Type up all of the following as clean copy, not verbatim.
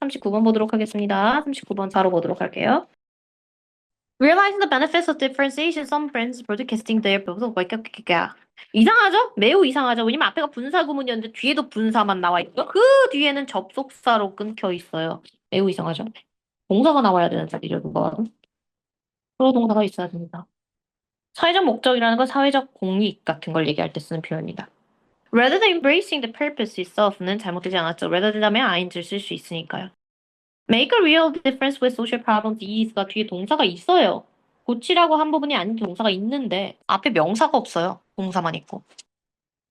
39번 보도록 하겠습니다. 39번 바로 보도록 할게요. Realizing the benefits of differentiation, some brands broadcasting their proposal. 이상하죠? 매우 이상하죠? 왜냐면 앞에가 분사 구문이었는데 뒤에도 분사만 나와 있고 그 뒤에는 접속사로 끊겨 있어요. 매우 이상하죠? 동사가 나와야 되는 자리죠, 누가 봐도. 프로 동사가 있어야 됩니다. 사회적 목적이라는 건 사회적 공익 같은 걸 얘기할 때 쓰는 표현입니다. Rather than embracing the purpose itself는 잘못되지 않았죠. rather than 다음에 ing를 쓸 수 있으니까요. Make a real difference with social problems. is가 뒤에 동사가 있어요. 고치라고 한 부분이 아닌 동사가 있는데 앞에 명사가 없어요. 동사만 있고.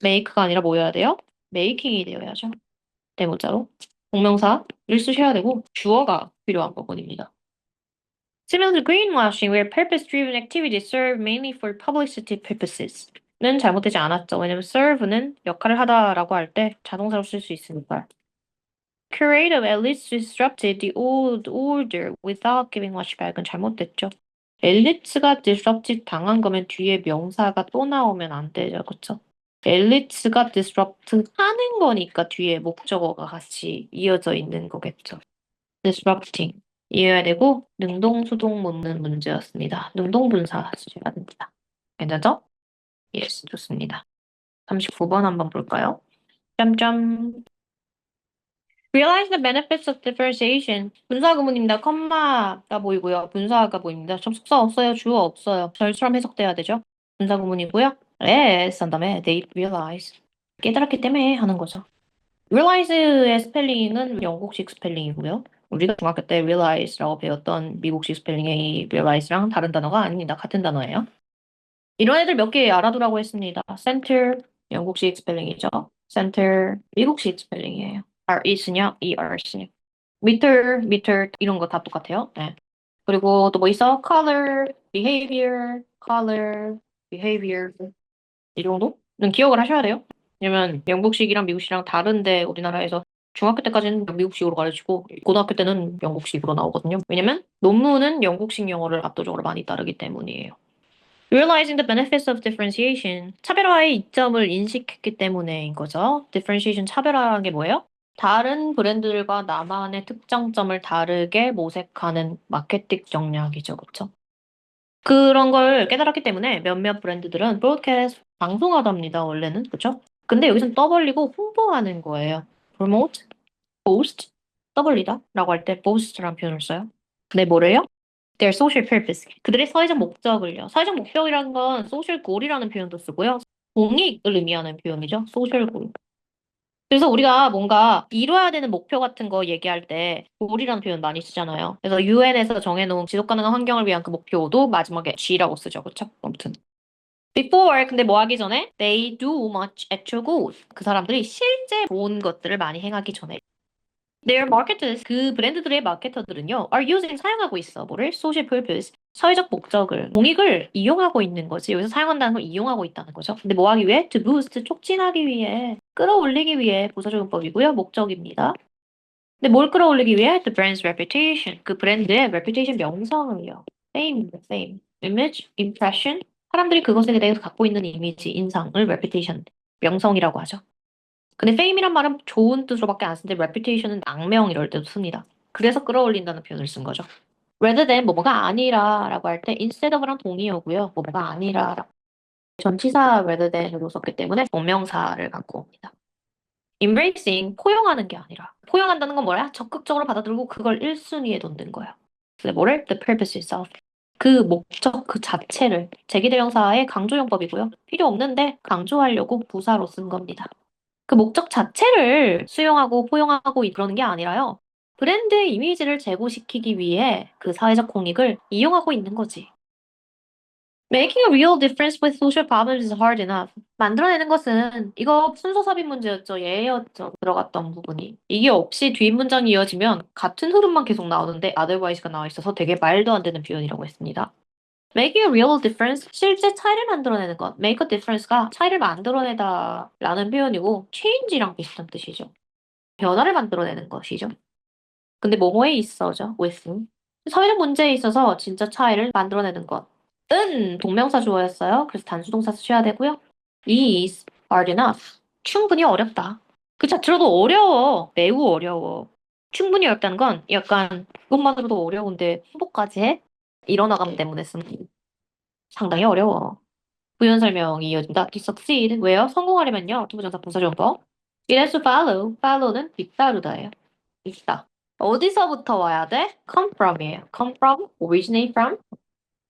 make가 아니라 뭐여야 돼요? making이 되어야죠. 대문자로. 동명사를 쓰셔야 되고 주어가 필요한 부분입니다. Similar to greenwashing, where purpose-driven activities serve mainly for publicity purposes. 는 잘못되지 않았죠. 왜냐면 serve는 역할을 하다라고 할 때 자동사로 쓸 수 있으니까요. Creative at least disrupted the old order without giving much back은 잘못됐죠. 엘리트가 disrupted 당한 거면 뒤에 명사가 또 나오면 안 되죠. 그쵸? 엘리트가 disrupt 하는 거니까 뒤에 목적어가 같이 이어져 있는 거겠죠. disrupting 이어야 되고 능동수동 묻는 문제였습니다. 능동분사 쓰셔야 됩니다. 괜찮죠? yes, 좋습니다. 39번 한번 볼까요? 짬짬. Realize the benefits of differentiation. 분사 구문입니다. 컴마가 보이고요. 분사가 보입니다. 접속사 없어요. 주어 없어요. 절처럼 해석돼야 되죠. 분사 구문이고요. yes 한 다음에 they realize. 깨달았기 때문에 하는 거죠. realize의 스펠링은 영국식 스펠링이고요. 우리가 중학교 때 realize라고 배웠던 미국식 스펠링의 realize랑 다른 단어가 아닙니다. 같은 단어예요. 이런 애들 몇 개 알아두라고 했습니다. center 영국식 스펠링이죠. center 미국식 스펠링이에요. R-E 쓰냐, E-R 쓰냐. meter 이런 거 다 똑같아요. 네. 그리고 또 뭐 있어? color, behavior 이 정도는 기억을 하셔야 돼요. 왜냐면 영국식이랑 미국식이랑 다른데 우리나라에서 중학교 때까지는 미국식으로 가르치고 고등학교 때는 영국식으로 나오거든요. 왜냐면 논문은 영국식 영어를 압도적으로 많이 따르기 때문이에요. Realizing the benefits of differentiation. 차별화의 이점을 인식했기 때문에인 거죠. differentiation 차별화라는 게 뭐예요? 다른 브랜드들과 나만의 특장점을 다르게 모색하는 마케팅 전략이죠. 그렇죠? 그런 걸 깨달았기 때문에 몇몇 브랜드들은 broadcast 방송하답니다. 원래는. 그렇죠? 근데 여기서는 떠벌리고 홍보하는 거예요. promote, boast, 떠벌리다 라고 할 때 boast라는 표현을 써요. 근데 뭐래요? Their social purpose. 그들의 사회적 목적을요. 사회적 목적이라는 건 social goal이라는 표현도 쓰고요. 공익을 의미하는 표현이죠. social goal. 그래서 우리가 뭔가 이뤄야 되는 목표 같은 거 얘기할 때 goal이라는 표현 많이 쓰잖아요. 그래서 UN에서 정해놓은 지속 가능한 환경을 위한 그 목표도 마지막에 G라고 쓰죠. 그렇죠? 아무튼. Before, 근데 뭐 하기 전에 they do much actual good. 그 사람들이 실제 좋은 것들을 많이 행하기 전에 Their marketers, 그 브랜드들의 마케터들은요, are using, 사용하고 있어. 뭐를? social purpose, 사회적 목적을, 공익을 이용하고 있는 거지. 여기서 사용한다는 건 이용하고 있다는 거죠. 근데 뭐 하기 위해? To boost, 촉진하기 위해, 끌어올리기 위해 부사적용법이고요. 목적입니다. 근데 뭘 끌어올리기 위해? The brand's reputation, 그 브랜드의 reputation 명성을요. fame, image, impression, 사람들이 그것에 대해서 갖고 있는 이미지, 인상을 reputation, 명성이라고 하죠. 근데 fame이란 말은 좋은 뜻으로밖에 안 쓰는데 reputation은 악명 이럴 때도 씁니다. 그래서 끌어올린다는 표현을 쓴 거죠. rather than 뭐뭐가 아니라라고 할 때 instead of랑 동의어고요. 뭐뭐가 아니라 전치사 rather than으로 썼기 때문에 동명사를 갖고 옵니다. embracing 포용하는 게 아니라 포용한다는 건 뭐야? 적극적으로 받아들고 그걸 1순위에 뒀는 거예요. 근데 뭐를? The purpose itself. 그 목적 그 자체를 제기대명사의 강조용법이고요. 필요 없는데 강조하려고 부사로 쓴 겁니다. 그 목적 자체를 수용하고 포용하고 그러는 게 아니라요. 브랜드의 이미지를 제고시키기 위해 그 사회적 공익을 이용하고 있는 거지. Making a real difference with social problems is hard enough. 만들어내는 것은 이거 순서 삽입 문제였죠. 예였죠. 들어갔던 부분이. 이게 없이 뒷문장이 이어지면 같은 흐름만 계속 나오는데 otherwise가 나와 있어서 되게 말도 안 되는 표현이라고 했습니다. Making a real difference, 실제 차이를 만들어내는 것. Make a difference가 차이를 만들어내다 라는 표현이고 change랑 비슷한 뜻이죠. 변화를 만들어내는 것이죠. 근데 뭐뭐에 있어죠, with. 사회적 문제에 있어서 진짜 차이를 만들어내는 것. 은 동명사 주어였어요. 그래서 단수동사 쓰셔야 되고요. is hard enough. 충분히 어렵다. 그 자체로도 어려워. 매우 어려워. 충분히 어렵다는 건 약간 그것만으로도 어려운데 홍보까지 해? 이런 어감 때문에 쓰는 상당히 어려워. 부연 설명이 이어진다. To succeed. 왜요? 성공하려면요. 투부정사 분사정법. It has to follow. follow는 뒤따르다예요. 있다. 어디서부터 와야 돼? come from이에요. come from, originate from.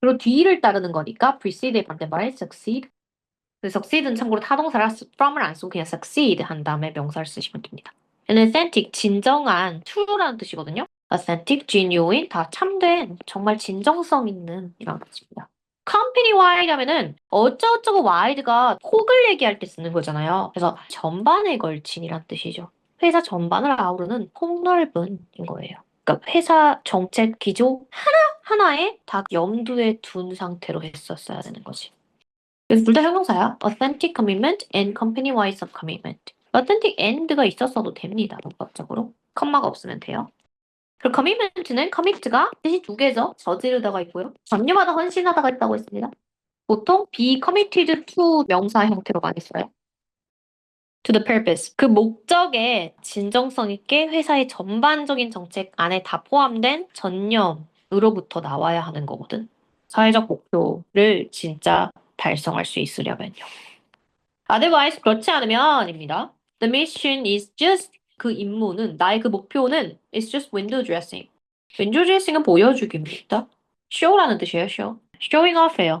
그리고 뒤를 따르는 거니까 precede의 반대말은 succeed. 근데 succeed는 참고로 타동사라 from을 안 쓰고 그냥 succeed 한 다음에 명사를 쓰시면 됩니다. 얘는 authentic, 진정한, true라는 뜻이거든요. authentic, genuine, 다 참된, 정말 진정성 있는 이런 뜻입니다. company wide 하면은 어쩌고저쩌고 wide가 폭을 얘기할 때 쓰는 거잖아요. 그래서 전반에 걸친이란 뜻이죠. 회사 전반을 아우르는 폭넓은인 거예요. 그러니까 회사 정책 기조 하나하나에 다 염두에 둔 상태로 했었어야 되는 거지. 그래서 둘 다 형용사야. authentic commitment and company-wide subcommitment. authentic and가 있었어도 됩니다. 문법적으로. 컴마가 없으면 돼요. 그리고 commitment는 commit가 뜻이 두 개죠. 저지르다가 있고요. 전념하다, 헌신하다가 있다고 했습니다. 보통 be committed to 명사 형태로 많이 써요. to the purpose. 그 목적에 진정성 있게 회사의 전반적인 정책 안에 다 포함된 전념으로부터 나와야 하는 거거든. 사회적 목표를 진짜 달성할 수 있으려면요. otherwise 그렇지 않으면입니다. The mission is just 그 임무는 나의 그 목표는 is just window dressing. window dressing은 보여주기입니다. show라는 뜻이에요. show. showing off예요.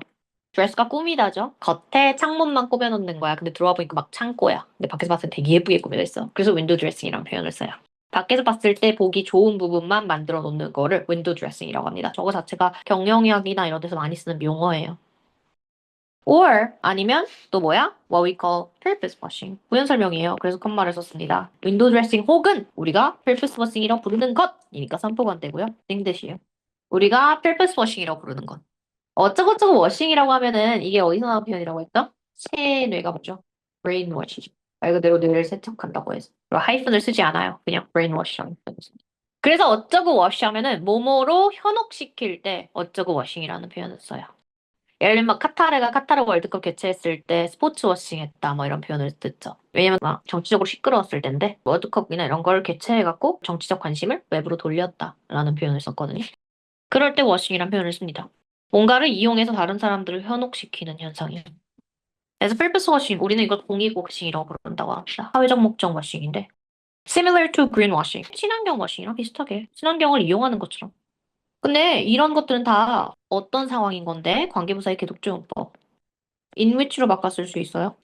드레스가 꾸미다죠. 겉에 창문만 꾸며놓는 거야. 근데 들어와 보니까 막 창고야. 근데 밖에서 봤을 때 되게 예쁘게 꾸며져 있어. 그래서 윈도우 드레싱이라는 표현을 써요. 밖에서 봤을 때 보기 좋은 부분만 만들어 놓는 거를 윈도우 드레싱이라고 합니다. 저거 자체가 경영학이나 이런 데서 많이 쓰는 용어예요. or 아니면 또 뭐야? What we call purpose washing. 부연 설명이에요. 그래서 컴마를 썼습니다. 윈도우 드레싱 혹은 우리가 purpose washing이라고 부르는 것이니까 선포관 되고요. 땡뜻이에요. 우리가 purpose washing이라고 부르는 것. 어쩌고저쩌고 워싱이라고 하면은 이게 어디서 나온 표현이라고 했죠? 세뇌가 뭐죠? brainwash. 말 그대로 뇌를 세척한다고 해서. 그리고 하이픈을 쓰지 않아요. 그냥 brainwash라고 했습니다. 그래서 어쩌고 워시 하면은 뭐뭐로 현혹시킬 때 어쩌고 워싱이라는 표현을 써요. 예를 들면 막 카타르가 카타르 월드컵 개최했을 때 스포츠 워싱 했다 뭐 이런 표현을 듣죠. 왜냐면 막 정치적으로 시끄러웠을 텐데 월드컵이나 이런 걸 개최해갖고 정치적 관심을 외부로 돌렸다라는 표현을 썼거든요. 그럴 때 워싱이라는 표현을 씁니다. 뭔가를 이용해서 다른 사람들을 현혹시키는 현상이에요. 그래서 purpose washing, 우리는 이걸 공익워싱이라고 부른다고 합니다. 사회적 목적 워싱인데 similar to greenwashing, 친환경 워싱이랑 비슷하게 친환경을 이용하는 것처럼. 근데 이런 것들은 다 어떤 상황인 건데 관계부사의 계속조용법 in which로 바꿔 쓸 수 있어요.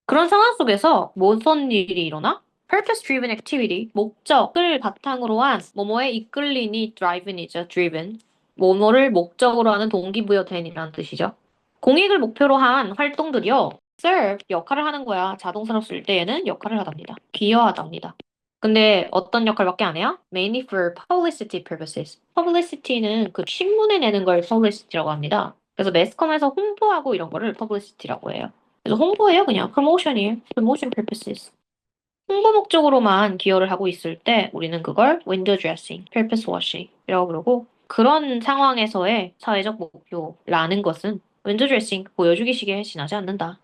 그런 상황 속에서 무슨 일이 일어나? purpose driven activity, 목적을 바탕으로 한 뭐뭐에 이끌리니 driven이죠, driven. 뭐뭐를 목적으로 하는 동기부여된이라는 뜻이죠. 공익을 목표로 한 활동들이요. serve, 역할을 하는 거야. 자동사로 쓸 때에는 역할을 하답니다. 기여하답니다. 근데 어떤 역할밖에 안 해요? Mainly for publicity purposes. publicity는 그 신문에 내는 걸 publicity라고 합니다. 그래서 매스컴에서 홍보하고 이런 거를 publicity라고 해요. 그래서 홍보예요, 그냥. promotion이에요. promotion purposes. 홍보 목적으로만 기여를 하고 있을 때 우리는 그걸 window dressing, purpose washing이라고 그러고 그런 상황에서의 사회적 목표라는 것은 window dressing, 보여주기식에 지나지 않는다.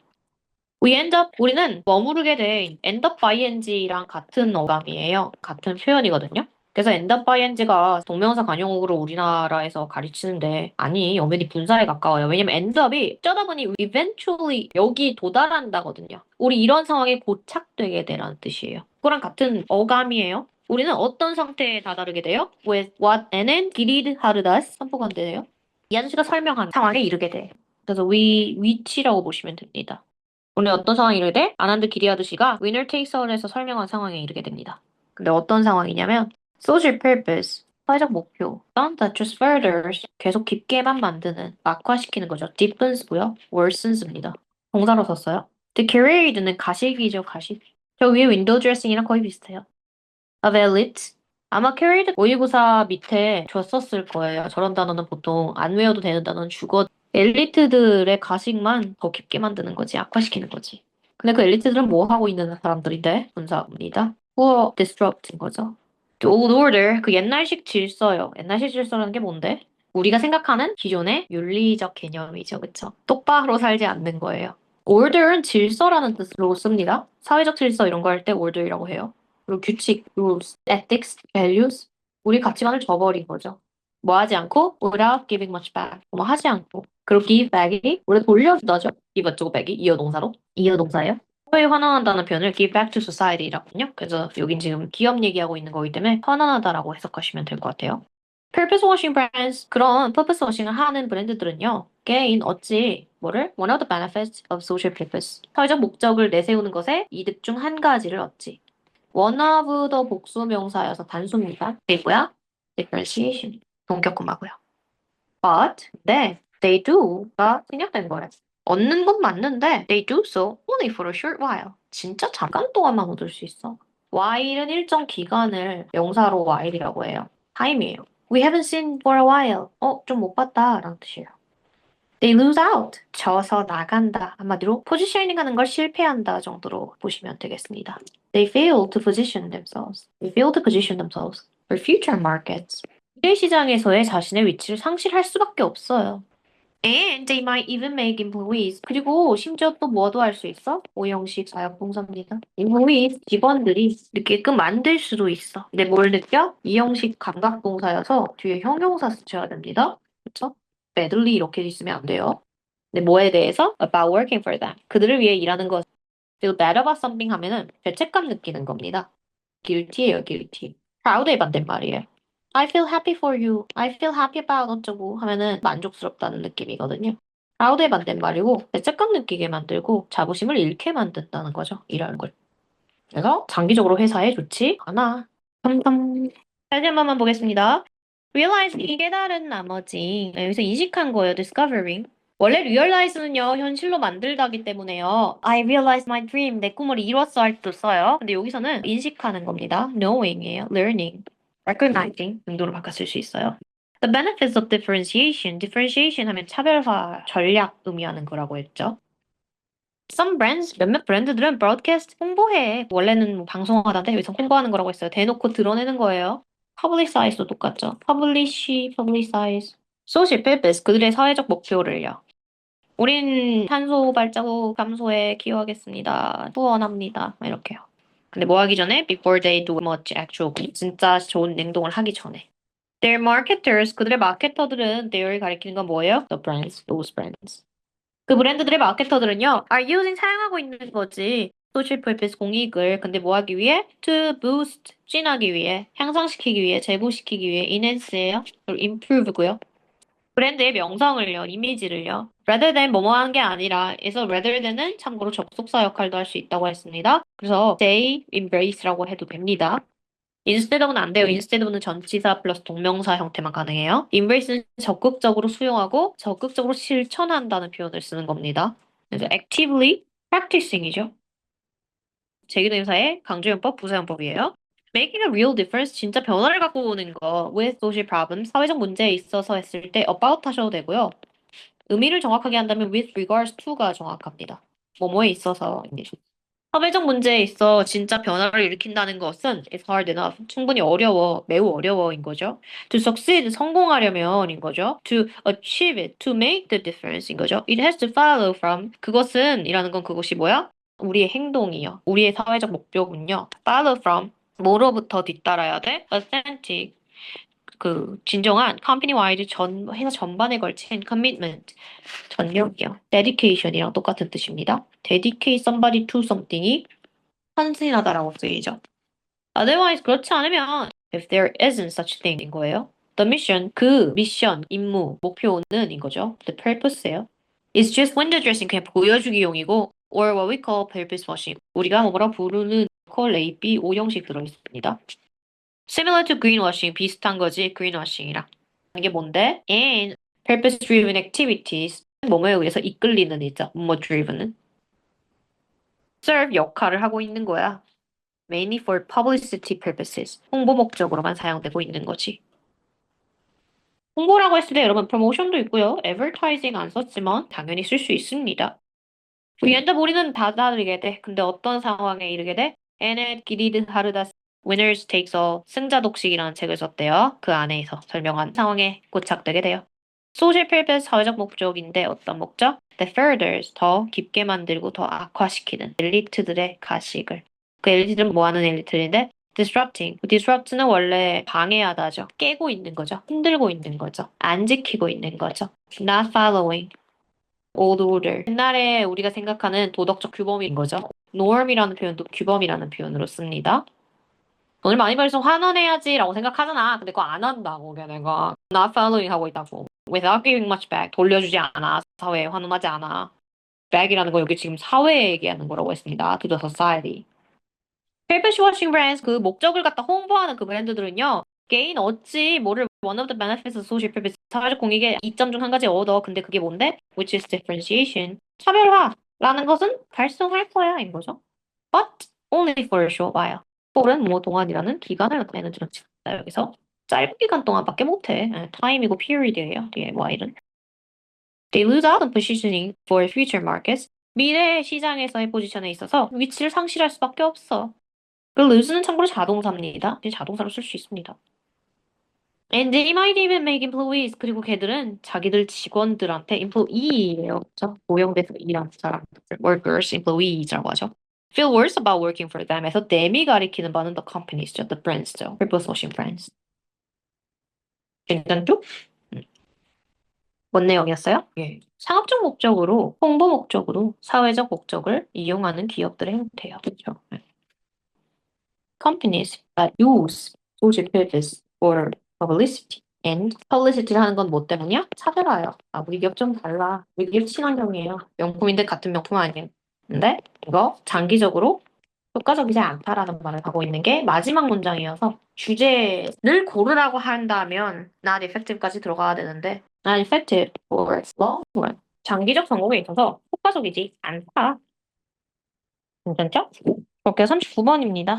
We end up, 우리는 머무르게 돼 end up ing랑 같은 어감이에요. 같은 표현이거든요. 그래서 end up ing가 동명사 관용어로 우리나라에서 가르치는데 아니, 엄연히 분사에 가까워요. 왜냐면 end up이 어쩌다 보니 eventually 여기 도달한다거든요. 우리 이런 상황에 고착되게 되라는 뜻이에요. 그거랑 같은 어감이에요. 우리는 어떤 상태에 다다르게 돼요? With what n는 길이드 하르다스 선포관대예요. 이 아저씨가 설명한 상황에 이르게 돼. 그래서 위치라고 보시면 됩니다. 오늘 어떤 상황이 이르게 돼? 아난드 기리아드 씨가 winner takes all에서 설명한 상황에 이르게 됩니다. 근데 어떤 상황이냐면 social purpose, 사회적 목표, that just furthers, 계속 깊게만 만드는, 악화시키는 거죠. deepens고요. worsens입니다. 동사로 썼어요. decarried는 가식이죠, 가식. 저 위에 window dressing이랑 거의 비슷해요. of elite, 아마 carried 모의고사 밑에 줬었을 거예요. 저런 단어는 보통 안 외워도 되는 단어는 죽어. 엘리트들의 가식만 더 깊게 만드는 거지, 악화시키는 거지. 근데 그 엘리트들은 뭐 하고 있는 사람들인데? 분사입니다. poor disrupt인 거죠. 그 old order, 그 옛날식 질서요. 옛날식 질서라는 게 뭔데? 우리가 생각하는 기존의 윤리적 개념이죠, 그쵸? 똑바로 살지 않는 거예요. order은 질서라는 뜻으로 씁니다. 사회적 질서 이런 거 할 때 order이라고 해요. 그리고 규칙, rules, ethics, values, 우리 가치관을 저버린 거죠. 뭐 하지 않고 without giving much back. 뭐 하지 않고. 그리고 give back이 원래 돌려주다죠. give 어쩌고 back이 이어 동사로. 이어 동사예요. 사회에 환원한다는 표현을 give back to society라거든요. 그래서 여긴 지금 기업 얘기하고 있는 거기 때문에 환원하다라고 해석하시면 될 것 같아요. purpose washing brands 그런 purpose washing을 하는 브랜드들은요. gain 얻지 뭐를? One of the benefits of social purpose. 사회적 목적을 내세우는 것에 이득 중 한 가지를 얻지. one of the 복수 명사여서 단수입니다. 이게 뭐야? differentiation. 동격금하고요. But 네, they do가 생략된 거예요. 얻는 건 맞는데 they do so only for a short while. 진짜 잠깐 동안만 얻을 수 있어. while은 일정 기간을 명사로 while이라고 해요. time이에요. We haven't seen for a while. 좀 못 봤다 라는 뜻이에요. They lose out. 져서 나간다. 한마디로 포지셔닝 하는 걸 실패한다 정도로 보시면 되겠습니다. They fail to position themselves. They fail to position themselves for future markets. 미래 시장에서의 자신의 위치를 상실할 수밖에 없어요. And they might even make employees. 그리고 심지어 또 뭐도 할 수 있어? 오형식 사역동사입니다. employees, 직원들이 느끼게끔 만들 수도 있어. 근데 뭘 느껴? 이형식 감각동사여서 뒤에 형용사 쓰셔야 됩니다. 그렇죠? badly 이렇게 있으면 안 돼요. 근데 뭐에 대해서? about working for them. 그들을 위해 일하는 것. feel bad about something 하면은 죄책감 느끼는 겁니다. guilty예요, guilty. proud의 반대말이에요. I feel happy for you. I feel happy about 어쩌고 하면은 만족스럽다는 느낌이거든요. proud의 반대말이고 죄책감 느끼게 만들고 자부심을 잃게 만든다는 거죠. 이라는 걸. 그래서 장기적으로 회사에 좋지 않아. 다시 한 번만 보겠습니다. realize 깨달은 나머지 여기서 인식한 거예요. discovering. 원래 realize는요 현실로 만들다기 때문에요. I realized my dream. 내 꿈을 이뤘어 할 때 써요. 근데 여기서는 인식하는 겁니다. knowing이에요. learning, recognizing 등도로 바꿔 쓸 수 있어요. The benefits of differentiation. differentiation 하면 차별화 전략 의미하는 거라고 했죠. Some brands, 몇몇 브랜드들은 broadcast 홍보해. 원래는 뭐 방송하다는데 여기서 홍보하는 거라고 했어요. 대놓고 드러내는 거예요. publicize도 똑같죠. publicize. social purpose, 그들의 사회적 목표를요. 우린 탄소 발자국 감소에 기여하겠습니다. 후원합니다. 이렇게요. 근데 뭐 하기 전에? Before they do much actual good. 진짜 좋은 행동을 하기 전에. Their marketers, 그들의 마케터들은 their을 가리키는 건 뭐예요? The brands, those brands. 그 브랜드들의 마케터들은요, are using 사용하고 있는 거지. social purpose 공익을 근데 뭐 하기 위해? to boost 찐하기 위해, 향상시키기 위해, 제고시키기 위해 enhance예요. 그리고 improve고요. 브랜드의 명성을요, 이미지를요. rather than 뭐뭐 하는 게 아니라 에서 rather than은 참고로 접속사 역할도 할 수 있다고 했습니다. 그래서 they embrace라고 해도 됩니다. instead of는 안 돼요. instead of는 전치사 플러스 동명사 형태만 가능해요. embrace는 적극적으로 수용하고 적극적으로 실천한다는 표현을 쓰는 겁니다. 그래서 actively practicing이죠. 제기동사의 강조용법, 부사용법이에요. making a real difference, 진짜 변화를 갖고 오는 거 with social problem, 사회적 문제에 있어서 했을 때 about 하셔도 되고요. 의미를 정확하게 한다면 with regards to가 정확합니다. 뭐뭐에 있어서 사회적 문제에 있어 진짜 변화를 일으킨다는 것은 is hard enough. 충분히 어려워, 매우 어려워인 거죠. To succeed, 성공하려면인 거죠. To achieve it, to make the difference인 거죠. It has to follow from, 그것은 이라는 건 그것이 뭐야? 우리의 행동이요. 우리의 사회적 목표군요. Follow from, 뭐로부터 뒤따라야 돼? Authentic, 그 진정한 company-wide 회사 전반에 걸친 commitment, 전력이요. dedication이랑 똑같은 뜻입니다. dedicate somebody to something이 헌신하다라고 쓰이죠. Otherwise 그렇지 않으면 if there isn't such thing인 거예요. The mission, 그 미션, 임무, 목표는 인 거죠. The purpose예요. It's just window dressing, 그냥 보여주기용이고 or what we call purpose washing. 우리가 뭐라 부르는 call A, B, O 형식 들어있습니다. Similar to greenwashing, 비슷한 거지 greenwashing이랑. 이게 뭔데? And purpose-driven activities, 뭐뭐에 의해서 이끌리는 일이죠. 뭐뭐 driven은. serve 역할을 하고 있는 거야. mainly for publicity purposes. 홍보 목적으로만 사용되고 있는 거지. 홍보라고 했을 때 여러분 promotion도 있고요. advertising 안 썼지만 당연히 쓸 수 있습니다. 위엔드 우리는 받아들이게 돼. 근데 어떤 상황에 이르게 돼? 에넷 기리드 하르다스 Winners Takes All 승자 독식이라는 책을 썼대요. 그 안에서 설명한 상황에 고착되게 돼요. Social purpose 사회적 목적인데 어떤 목적? The furthers 더 깊게 만들고 더 악화시키는 엘리트들의 가식을. 그 엘리트는 뭐 하는 엘리트인데? disrupting. disrupt는 원래 방해하다죠. 깨고 있는 거죠. 흔들고 있는 거죠. 안 지키고 있는 거죠. not following old order. 옛날에 우리가 생각하는 도덕적 규범인 거죠. norm이라는 표현도 규범이라는 표현으로 씁니다. 돈을 많이 벌어서 환원해야지라고 생각하잖아. 근데 그거 안 한다고 걔네가. not following 하고 있다고. without giving much back. 돌려주지 않아. 사회에 환원하지 않아. back이라는 거 여기 지금 사회에 얘기하는 거라고 했습니다. to the society. purpose washing brands 그 목적을 갖다 홍보하는 그 브랜드들은요. gain 얻지 뭐를 one of the benefits of social purpose 사회적 공익의 이점 중 한 가지 얻어. 근데 그게 뭔데? which is differentiation. 차별화라는 것은 달성할 거야 인 거죠. but only for a short while. for은 뭐 동안이라는 기간을 나타내는 줄였습니다. 여기서 짧은 기간 동안밖에 못해. time이고 period이에요. 뒤에 while은. They lose out on positioning for future markets. 미래 시장에서의 포지션에 있어서 위치를 상실할 수밖에 없어. 그 lose는 참고로 자동사입니다. 이제 자동사로 쓸 수 있습니다. And they might even make employees. 그리고 걔들은 자기들 직원들한테 employee예요. 그렇죠? 고용돼서 일하는 사람들. workers, employees라고 하죠. feel worse about working for them. 에서 them이 가리키는 바는 the companies죠. the brands죠. purpose washing brands. 괜찮죠? 뭔 내용이었어요? 예. 상업적 목적으로, 홍보 목적으로 사회적 목적을 이용하는 기업들의 형태예요. 그렇죠? Companies that use social purpose for publicity. and publicity를 하는 건 뭐 때문이야? 차별화요. 아, 우리 기업 좀 달라. 우리 기업 친환경이에요. 명품인데 같은 명품 아니에요. 근데 이거 장기적으로 효과적이지 않다라는 말을 하고 있는 게 마지막 문장이어서 주제를 고르라고 한다면 not effective까지 들어가야 되는데 not effective for long run. 장기적 성공에 있어서 효과적이지 않다. 괜찮죠? 그렇게 39번입니다.